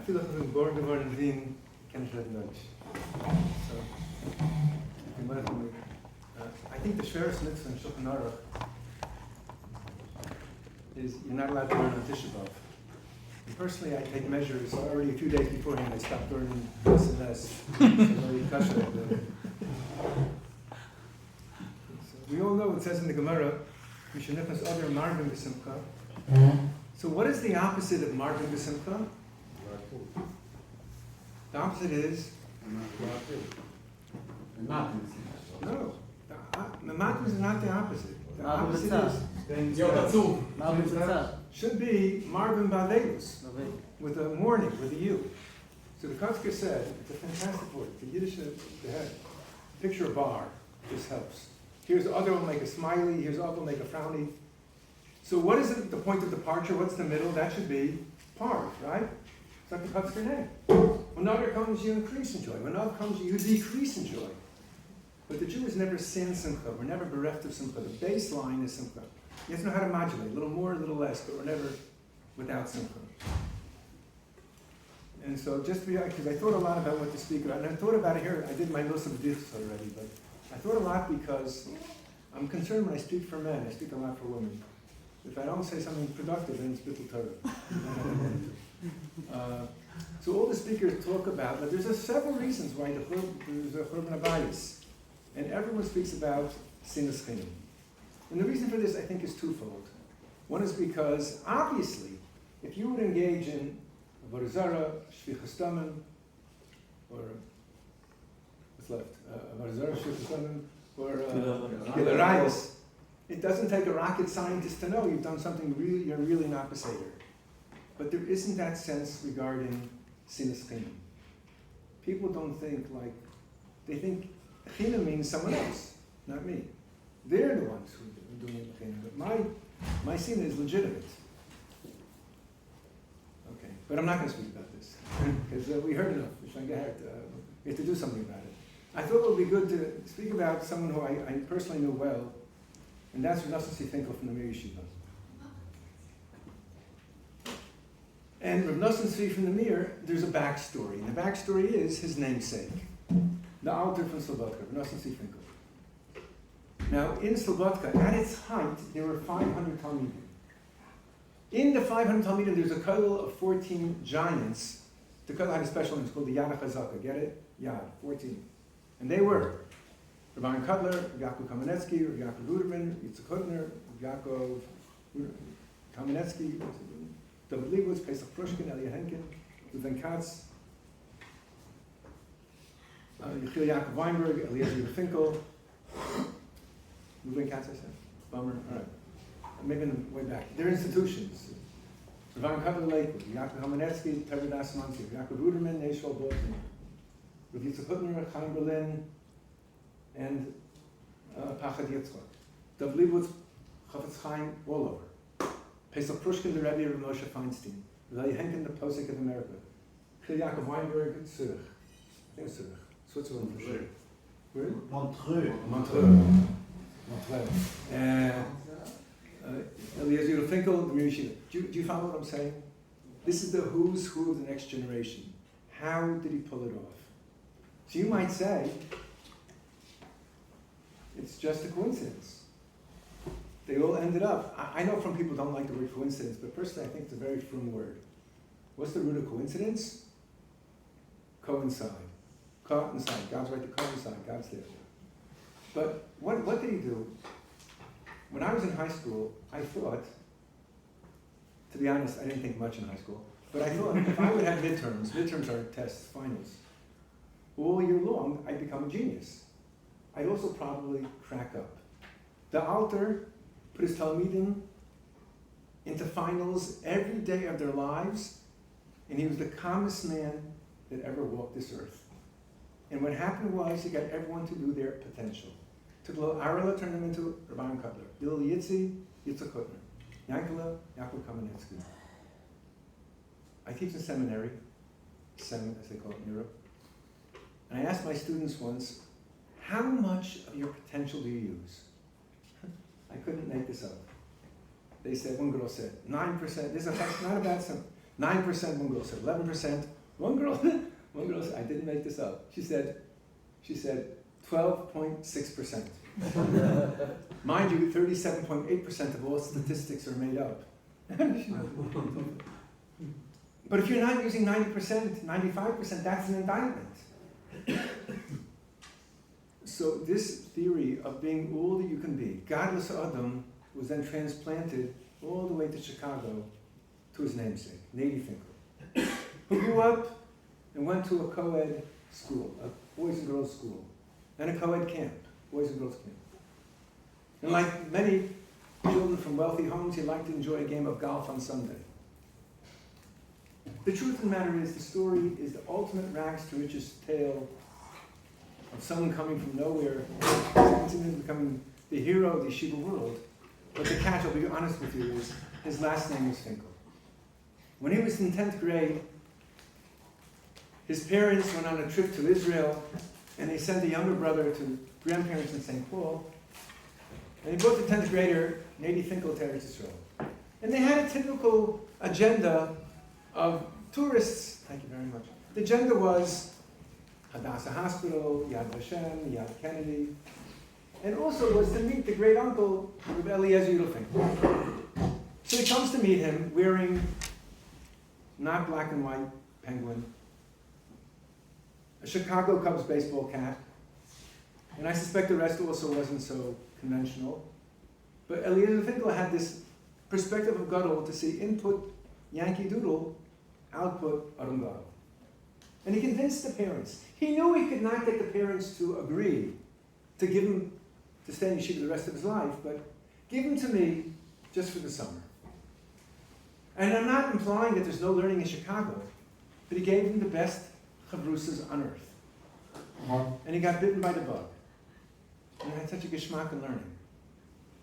feel like I'm born geworden in Wien, kann ich nicht Deutsch. So, I think the schwerest mitzvah in Shulchan Aruch is you're not allowed to learn on Tisha B'Av. And personally, I take measures already a few days beforehand. I stopped learning less and less. We all know it says in the Gemara, "Mishnechas other marvin b'simcha." So what is the opposite of marvin b'simcha? The opposite is no. The matim is not the opposite. The opposite is should be marvin b'avelus, with a mourning, with a you. So the Kotzker said, it's a fantastic word. The Yiddish, the head. Picture a bar. This helps. Here's the other one make a smiley. Here's the other one make a frowny. So what is it, the point of departure? What's the middle? That should be parv, right? It's like the Kotzker name. When other comes, you increase in joy. When other comes, you decrease in joy. But the Jew is never sin simcha. We're never bereft of simcha. The baseline is simcha. You have to know how to modulate. A little more, a little less, but we're never without simcha. And so just because I thought a lot about what to speak about, and I thought about it here, I did my Nosson already, but I thought a lot because I'm concerned when I speak for men, I speak a lot for women. If I don't say something productive, then it's bittul Torah. So all the speakers talk about, but there's several reasons why there's a churban abayis. And everyone speaks about sinas chinim. And the reason for this, I think, is twofold. One is because, obviously, if you would engage in avodah zarah, shvichas damim, or what's left? Avodah zarah, shvichas damim, or gilarayos. It doesn't take a rocket scientist to know you've done something you're really not beseder. But there isn't that sense regarding sinas chinim. People don't think like, they think chinim means someone else, not me. They're the ones who are doing it chinim, but my sin is legitimate. Okay, but I'm not going to speak about this, because we heard enough. We have to do something about it. I thought it would be good to speak about someone who I personally know well, and that's Nosson Finkel from the Yeshiva. And Rav Nosson Tzvi from the Mir, there's a backstory. And the backstory is his namesake, the Alter from Slobodka, Rav Nosson Tzvi Finkel. Now, in Slobodka, at its height, there were 500 Talmidim. In the 500 Talmidim, there's a kollel of 14 giants. The kollel had a special name, it's called the Yad HaChazaka. Get it? Yad, 14. And they were Rabbi Kudler, Yaakov Kamenetsky, Yaakov Ruderman, Yitzchak Hutner, Yaakov Kamenetsky, David Leibowitz, Pesach Prushkin, Elia Henkin, Ruben Katz, Yechiel Yaakov Weinberg, Eliezer Finkel, Ruben Katz, I said? Bummer. All right. Maybe way back. They're institutions. Rabbi Kudler Lakewood, Yaakov Kamenetsky, Terry Dasmansi, Yaakov Ruderman, Nashville, Baltimore, Rabbi Yitzchak Hutner, Chaim Berlin, and Pachad Yitzchak. David Leibowitz, Chafetz Chaim, all over. Pesach Prushkin, the Rabbi of Moshe Feinstein. Elia Henkin, the Posek of America. Yechiel Yaakov Weinberg, Zurich. I think it's Zurich. Switzerland for sure. Where? Montreux. Eliezer Finkel, the Yeshiva. Do you follow what I'm saying? This is the who's who of the next generation. How did he pull it off? So you might say, it's just a coincidence. They all ended up. I know some people don't like the word coincidence, but personally I think it's a very frum word. What's the root of coincidence? Coincide. Coincide. God's right to coincide. God's there. But what did he do? When I was in high school, I thought, to be honest, I didn't think much in high school, but I thought if I would have midterms are tests, finals, all year long, I'd become a genius. I'd also probably crack up. The Alter put his Talmidim into finals every day of their lives, and he was the calmest man that ever walked this earth. And what happened was he got everyone to do their potential. Took a little Arla, turned him into Rabbi Kudler. Little Yitzi, Yitzchak Hutner. Yankala, Yaakov Kamenetsky. I teach in seminary, as they call it in Europe. And I asked my students once, how much of your potential do you use? I couldn't make this up. They said, one girl said, 9%, this is not a bad sum. 9%, one girl said, 11%. One girl said, I didn't make this up. She said 12.6%. Mind you, 37.8% of all statistics are made up. But if you're not using 90%, 95%, that's an indictment. So this theory of being all that you can be, godless Adam, was then transplanted all the way to Chicago to his namesake, Nady Finkel, who grew up and went to a co-ed school, a boys and girls school, and a co-ed camp, boys and girls camp. And like many children from wealthy homes, he liked to enjoy a game of golf on Sunday. The truth of the matter is, the story is the ultimate rags to riches tale of someone coming from nowhere, becoming the hero of the Yeshiva world. But the catch, I'll be honest with you, is his last name was Finkel. When he was in 10th grade, his parents went on a trip to Israel, and they sent a younger brother to grandparents in St. Paul. And he brought the 10th grader, Nady Finkel, to Eretz Yisrael. And they had a typical agenda of tourists. Thank you very much. The agenda was Hadassah Hospital, Yad Vashem, Yad Kennedy, and also was to meet the great uncle of Eliezer Finkel. So he comes to meet him wearing not black and white penguin, a Chicago Cubs baseball cap, and I suspect the rest also wasn't so conventional. But Eliezer Finkel had this perspective of Gadol to see input Yankee Doodle, output Arum Gadol. And he convinced the parents. He knew he could not get the parents to agree to give him to stay in yeshiva the rest of his life, but give him to me just for the summer. And I'm not implying that there's no learning in Chicago, but he gave him the best chavrusas on earth. And he got bitten by the bug. And he had such a geschmack in learning.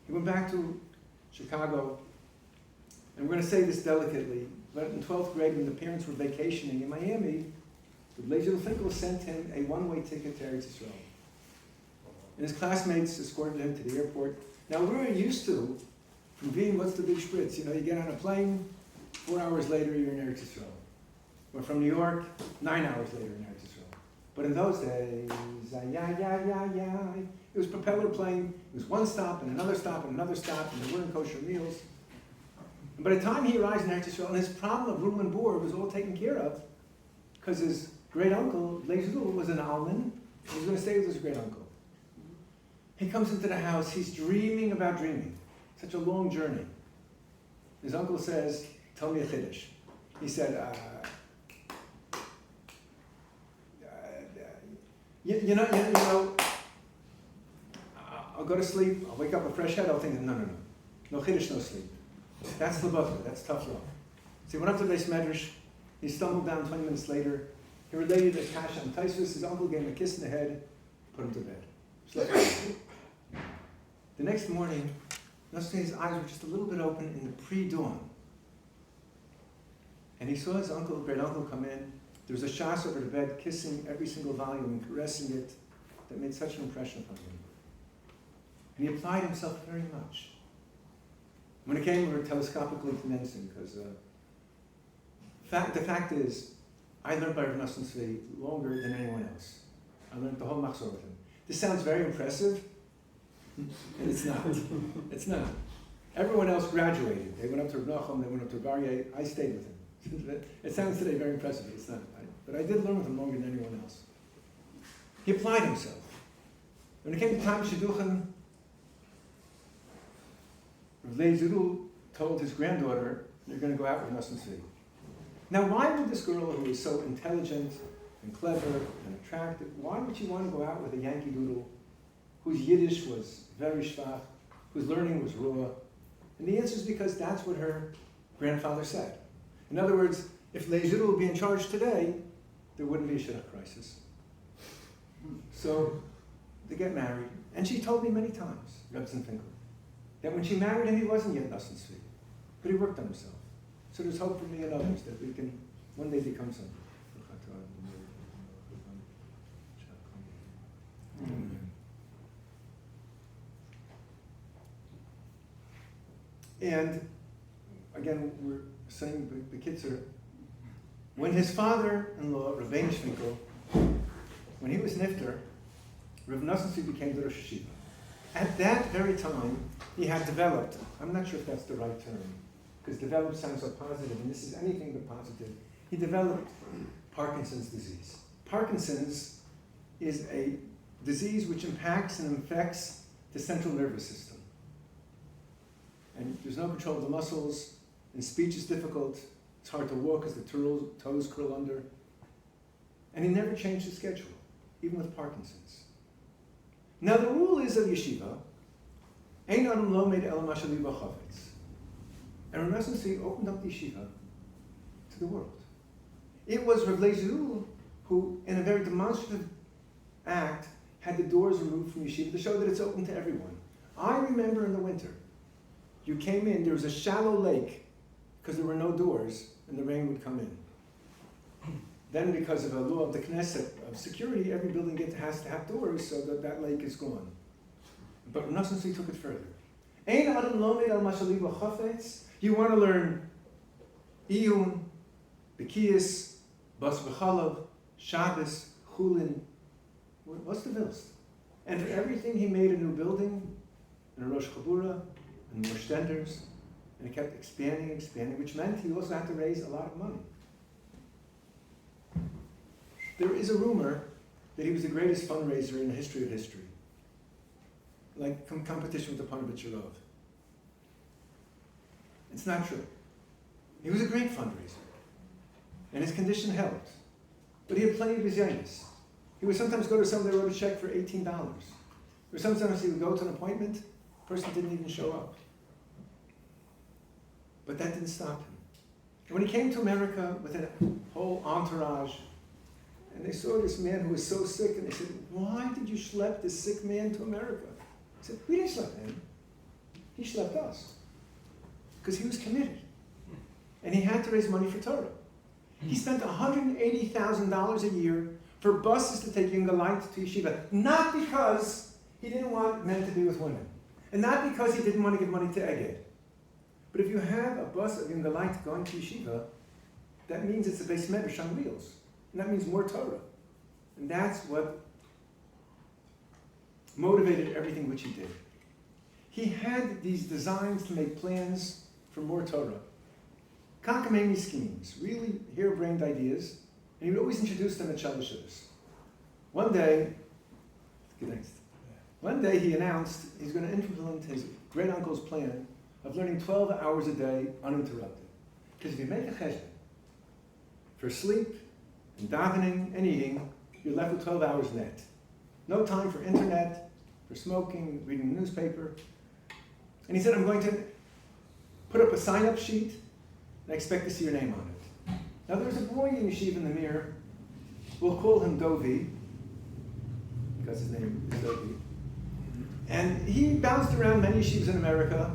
He went back to Chicago, and we're going to say this delicately, but in 12th grade, when the parents were vacationing in Miami, the Eliezer Finkel sent him a one-way ticket to Eretz Yisrael. And his classmates escorted him to the airport. Now, we're used to, from Wien, what's the big spritz? You know, you get on a plane, 4 hours later, you're in Eretz Yisrael. Or from New York, 9 hours later in Eretz Yisrael. But in those days, it was propeller plane. It was one stop and another stop and another stop, and there weren't kosher meals. And by the time he arrives in Eretz Yisrael, and his problem of room and board was all taken care of, because his great uncle, Eliezer, was an alman. He was going to stay with his great uncle. He comes into the house. He's dreaming about dreaming. Such a long journey. His uncle says, "Tell me a chiddush." He said, you know, I'll go to sleep. I'll wake up a fresh head. I'll think, no chiddush, no sleep. That's lebavka. That's tough love. So he went up to the Beis Medrash. He stumbled down 20 minutes later. He related a kash on Taisvus. His uncle gave him a kiss in the head, put him to bed. Slept. The next morning, Nosson's eyes were just a little bit open in the pre-dawn. And he saw his uncle, great uncle, come in. There was a shas over the bed, kissing every single volume and caressing it, that made such an impression upon him. And he applied himself very much. When it came, we were telescopically commencing, because the fact is, I learned by Rav Nosson Tzvi longer than anyone else. I learned the whole machzor with him. This sounds very impressive, and it's not. It's not. Everyone else graduated. They went up to Rav Nachum, they went up to Aryeh. I stayed with him. It sounds today very impressive, but it's not. But I did learn with him longer than anyone else. He applied himself. When it came to time Shidduchim, Rav Eliezer told his granddaughter, "You're going to go out with Nosson Tzvi." Now, why would this girl, who is so intelligent and clever and attractive, why would she want to go out with a Yankee Doodle whose Yiddish was very schwach, whose learning was raw? And the answer is because that's what her grandfather said. In other words, if Eliezer would be in charge today, there wouldn't be a shidduch crisis. So they get married, and she told me many times, Rabbi Finkel, that when she married him, he wasn't yet Nosson Tzvi, but he worked on himself. So there's hope for me and others that we can one day become something. And again, we're saying the kids are, when his father-in-law, Rabbi Finkel, when he was nifter, Rav Nosson became the Rosh Yeshiva. At that very time, he had developed, I'm not sure if that's the right term, because developed sounds so positive, and this is anything but positive. He developed Parkinson's disease. Parkinson's is a disease which impacts and affects the central nervous system. And there's no control of the muscles, and speech is difficult. It's hard to walk as the toes curl under. And he never changed his schedule, even with Parkinson's. Now the rule is of yeshiva, Ein Adam Lomed El Ma Sheli Bo Chavetz. And Rav Nosson opened up the yeshiva to the world. It was Rav Leizul who, in a very demonstrative act, had the doors removed from yeshiva to show that it's open to everyone. I remember in the winter, you came in, there was a shallow lake because there were no doors and the rain would come in. Then because of a law of the Knesset of security, every building has to have doors so that that lake is gone. But Nosson took it further. Ein Adam Lomed El Ma Sheli Bo Chavetz. You want to learn Iyun, Bekiyas, Bas B'chalav, Shabbos, Chulin. What's the Vilst? And for everything he made a new building, and a Rosh Chabura, and more stenders, and he kept expanding, which meant he also had to raise a lot of money. There is a rumor that he was the greatest fundraiser in the history of history, like competition with the Parkinsons. It's not true. He was a great fundraiser, and his condition helped. But he had plenty of bizaynus. He would sometimes go to someone that wrote a check for $18. Or sometimes he would go to an appointment, the person didn't even show up. But that didn't stop him. And when he came to America with a whole entourage, and they saw this man who was so sick, and they said, why did you schlep this sick man to America? He said, we didn't schlep him. He schlepped us. Because he was committed. And he had to raise money for Torah. He spent $180,000 a year for buses to take younger lights to yeshiva. Not because he didn't want men to be with women. And not because he didn't want to give money to Eged. But if you have a bus of younger lights going to yeshiva, that means it's a beis medrash on wheels. And that means more Torah. And that's what motivated everything which he did. He had these designs to make plans for more Torah. Cockamamie schemes, really harebrained ideas, and he would always introduce them at Shabbos. One day he announced he's going to implement his great uncle's plan of learning 12 hours a day uninterrupted. Because if you make a cheshbon for sleep and davening and eating, you're left with 12 hours net. No time for internet, for smoking, reading the newspaper. And he said, I'm going to put up a sign-up sheet, and I expect to see your name on it. Now there's a boy in Yeshiva in the mirror. We'll call him Dovi, because his name is Dovi. And he bounced around many yeshivas in America.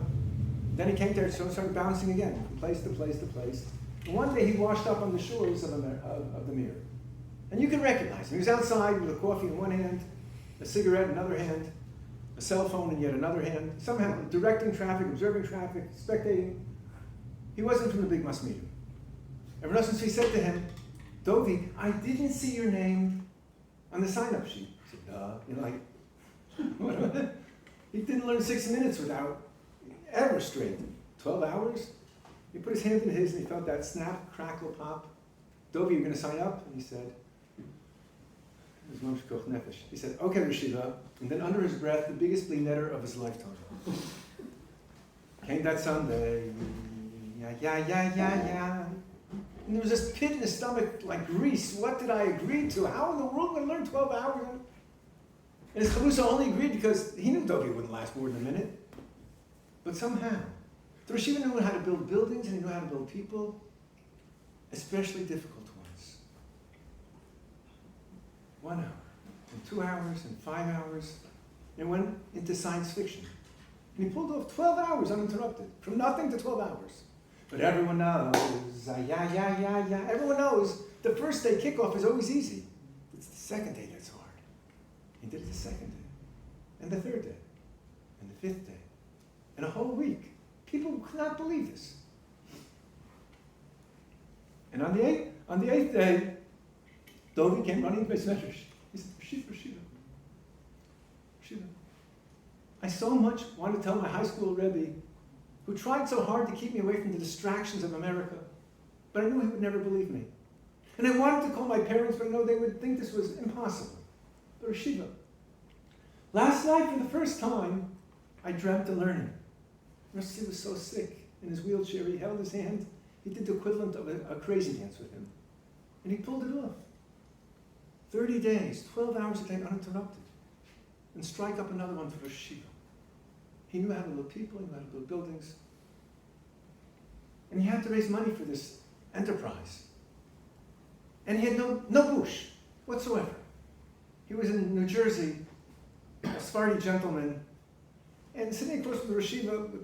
Then he came there and started bouncing again, from place to place to place. And one day he washed up on the shores of the mirror. And you can recognize him. He was outside with a coffee in one hand, a cigarette in another hand, a cell phone in yet another hand, somehow directing traffic, observing traffic, spectating. He wasn't from the big mass media. And Rosh said to him, Dovi, I didn't see your name on the sign-up sheet. He said, duh. You know, like, he didn't learn 6 minutes without ever straight. 12 hours? He put his hand in his and he felt that snap, crackle, pop. Dovi, you're going to sign up? And he said, he said, okay, Yeshiva. And then under his breath, the biggest bli netter of his lifetime. Came that Sunday. Yeah. And there was this pit in his stomach like grease. What did I agree to? How in the world am I going to learn 12 hours? And his chavrusa only agreed because he knew Dovi wouldn't last more than a minute. But somehow, the Yeshiva knew how to build buildings and he knew how to build people, especially difficult ones. 1 hour, and 2 hours, and 5 hours, and went into science fiction. And he pulled off 12 hours uninterrupted, from nothing to 12 hours. But everyone knows, everyone knows the first day kickoff is always easy. It's the second day that's hard. He did it the second day, and the third day, and the fifth day, and a whole week. People could not believe this. And on the eighth day, Dovi came running to his medrash. He said, Yeshiva. I so much wanted to tell my high school Rabbi, who tried so hard to keep me away from the distractions of America, but I knew he would never believe me. And I wanted to call my parents, but I know they would think this was impossible. But Yeshiva. Last night, for the first time, I dreamt of learning. Rosh was so sick in his wheelchair, he held his hand. He did the equivalent of a crazy dance with him. And he pulled it off. 30 days, 12 hours a day uninterrupted. And strike up another one for Rosh Yeshiva. He knew how to build people, he knew how to build buildings. And he had to raise money for this enterprise. And he had no bush whatsoever. He was in New Jersey, a Sephardi gentleman, and sitting across from the Rosh Yeshiva,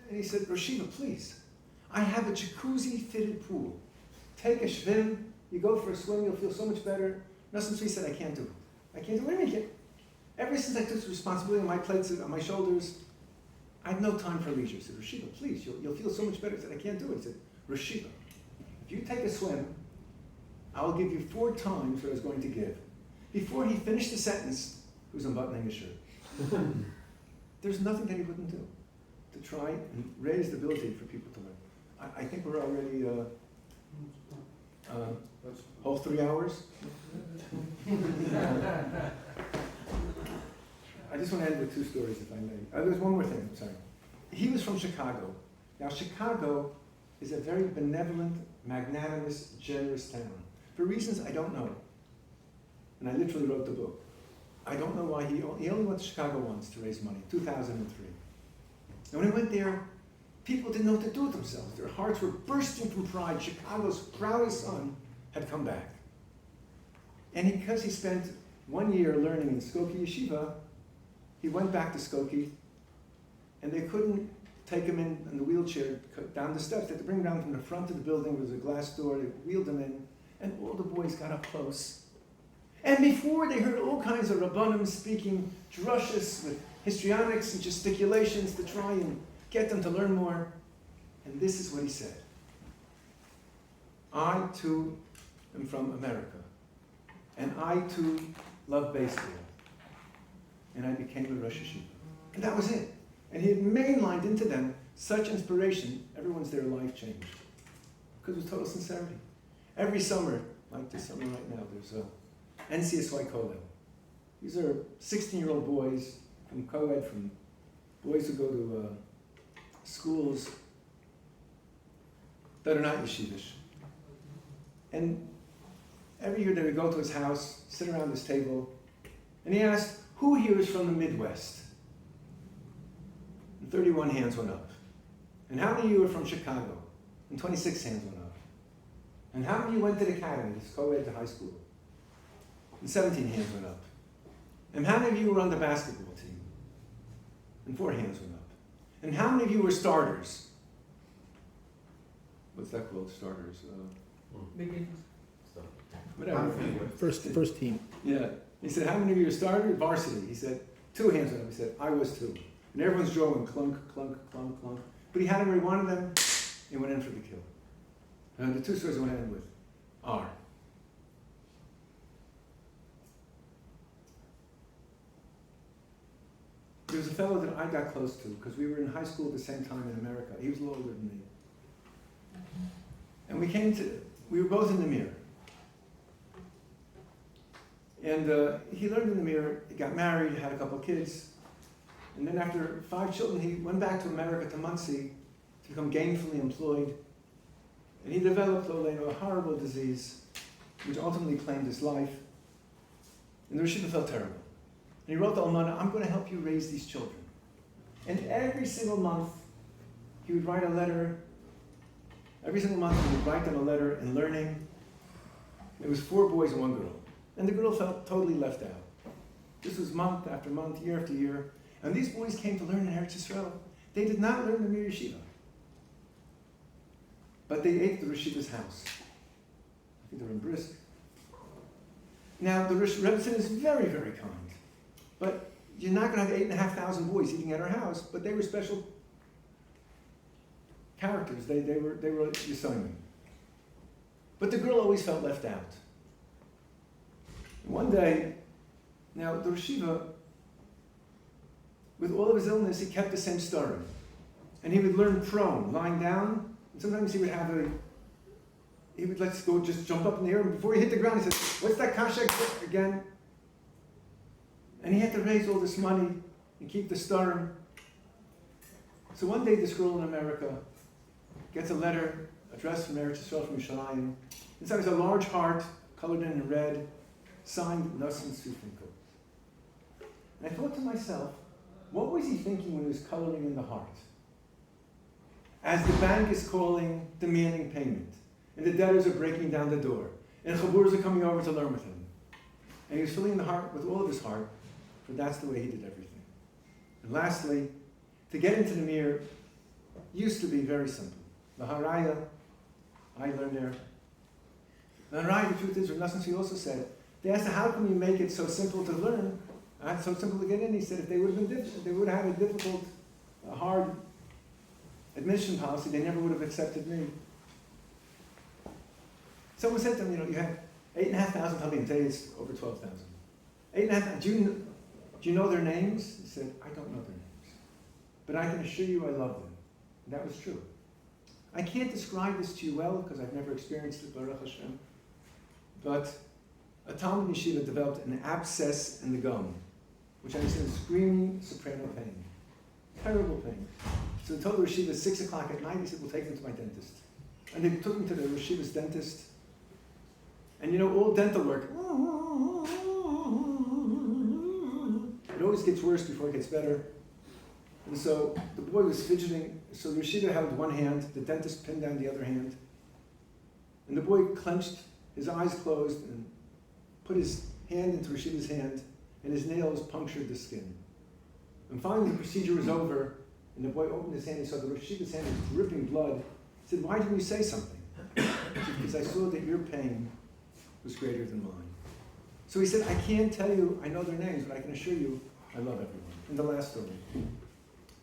and he said, Rosh Yeshiva, please, I have a jacuzzi-fitted pool. Take a shvim, you go for a swim, you'll feel so much better. Nosson Tzvi said, I can't do it. I can't do it. What do you mean? Ever since I took this responsibility on my plates, on my shoulders, I had no time for leisure. I said, Rosh Yeshiva, please, you'll feel so much better. I said, I can't do it. He said, Rosh Yeshiva, if you take a swim, I will give you 4 times what I was going to give. Before he finished the sentence, he was unbuttoning his shirt. There's nothing that he wouldn't do to try and raise the ability for people to learn. I think we're already whole 3 hours. I just want to end with 2 stories, if I may. There's one more thing, sorry. He was from Chicago. Now, Chicago is a very benevolent, magnanimous, generous town. For reasons I don't know. And I literally wrote the book. I don't know why he only went to Chicago once to raise money, 2003. And when he went there, people didn't know what to do with themselves. Their hearts were bursting from pride. Chicago's proudest son had come back. And because he spent 1 year learning in Skokie Yeshiva, he went back to Skokie, and they couldn't take him in the wheelchair down the steps. They had to bring him down from the front of the building. There was a glass door. They wheeled him in, and all the boys got up close. And before they heard all kinds of rabbanim speaking drushes with histrionics and gesticulations to try and get them to learn more. And this is what he said. I too am from America. And I too love baseball. And I became a Rosh Yeshiva. And that was it. And he had mainlined into them such inspiration, everyone's their life changed. Because it was total sincerity. Every summer, like this summer right now, there's a NCSY Kollel. These are 16-year-old boys from co-ed, from boys who go to schools that are not yeshivish. And every year they would go to his house, sit around his table, and he asked, who here is from the Midwest? And 31 hands went up. And how many of you are from Chicago? And 26 hands went up. And how many of you went to the academy, this co-ed to high school? And 17 hands went up. And how many of you were on the basketball team? And 4 hands went up. And how many of you were starters? What's that called, starters? Whatever. First team. Yeah. He said, how many of you are starters? Varsity. He said, 2 hands went up. He said, I was 2. And everyone's jaw went clunk, clunk, clunk, clunk. But he had them where he wanted them. He went in for the kill. And the 2 stories I want to end with are, there was a fellow that I got close to because we were in high school at the same time in America. He was a little older than me. And we were both in the mirror. And he learned in the mirror, he got married, had a couple of kids. And then after 5 children, he went back to America, to Muncie, to become gainfully employed. And he developed a horrible disease, which ultimately claimed his life. And the Yeshiva felt terrible. And he wrote to Almana, I'm going to help you raise these children. And every single month, he would write a letter. Every single month, he would write them a letter in learning. It was 4 boys and 1 girl. And the girl felt totally left out. This was month after month, year after year. And these boys came to learn in Eretz Yisrael. They did not learn in the Mir Yeshiva. But they ate at the Rosh Yeshiva's house. I think they were in Brisk. Now, the Rebbe is very, very kind. But you're not going to have 8,500 boys eating at our house, but they were special. characters. They were Yeshiva. But the girl always felt left out. One day, now the Yeshiva, with all of his illness, he kept the same story. And he would learn prone, lying down, and sometimes he would let's go just jump up in the air, and before he hit the ground, he said, what's that kasha again? And he had to raise all this money and keep the story. So one day this girl in America gets a letter addressed from Eretz Yisrael from Yerushalayim. Inside is a large heart, colored in red, signed Nosson, Tzvi, Finkel. And I thought to myself, what was he thinking when he was coloring in the heart? As the bank is calling, demanding payment, and the debtors are breaking down the door, and chaburas are coming over to learn with him. And he was filling the heart with all of his heart, for that's the way he did everything. And lastly, to get into the mirror used to be very simple. The haraya, I learned there. The haraya, the truth is, Nosson also said, they asked him, how can we make it so simple to learn, so simple to get in? He said, if they would have had a difficult, hard admission policy, they never would have accepted me. Someone said to him, you have 8,500 talmidim. Today it's over 12,000. 8,500. Do you know their names? He said, I don't know their names. But I can assure you I love them. And that was true. I can't describe this to you well because I've never experienced it, Baruch Hashem. But a Talmud Yeshiva developed an abscess in the gum, which I understand is screaming soprano pain. Terrible pain. So they told the Yeshiva 6 o'clock at night, he said, we'll take them to my dentist. And they took him to the Yeshiva's dentist. And all dental work, it always gets worse before it gets better. And so the boy was fidgeting. So the Yeshiva held one hand, the dentist pinned down the other hand. And the boy clenched, his eyes closed, and put his hand into Yeshiva's hand, and his nails punctured the skin. And finally the procedure was over, and the boy opened his hand, and he saw the Yeshiva's hand was dripping blood. He said, why didn't you say something? He said, because I saw that your pain was greater than mine. So he said, I can't tell you, I know their names, but I can assure you, I love everyone. And the last story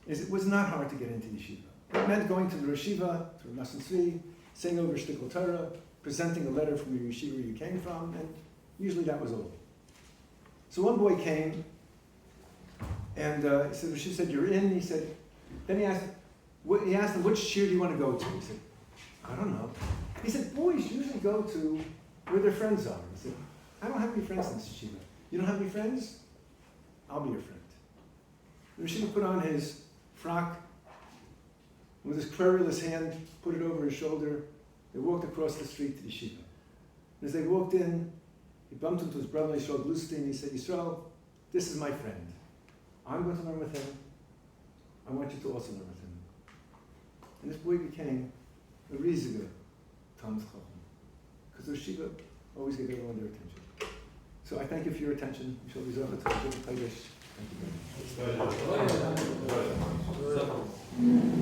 is it was not hard to get into Yeshiva. It meant going to the Yeshiva, to Nosson Tzvi, saying over Shtickle Torah, presenting a letter from your Yeshiva where you came from, and usually that was all. So one boy came, and he said, Yeshiva said, you're in. He said, then he asked him, which shir do you want to go to? He said, I don't know. He said, boys usually go to where their friends are. He said, I don't have any friends in this yeshiva. You don't have any friends? I'll be your friend. The yeshiva put on his frock, with his querulous hand, put it over his shoulder. They walked across the street to the yeshiva. And as they walked in, he bumped into his brother Yisrael Bluestein. He said, Yisrael, this is my friend. I'm going to learn with him. I want you to also learn with him. And this boy became a riesiger Talmid Chacham. Because the yeshiva always gave everyone their attention. So I thank you for your attention. You shall be Zohar to a good Thank you very much.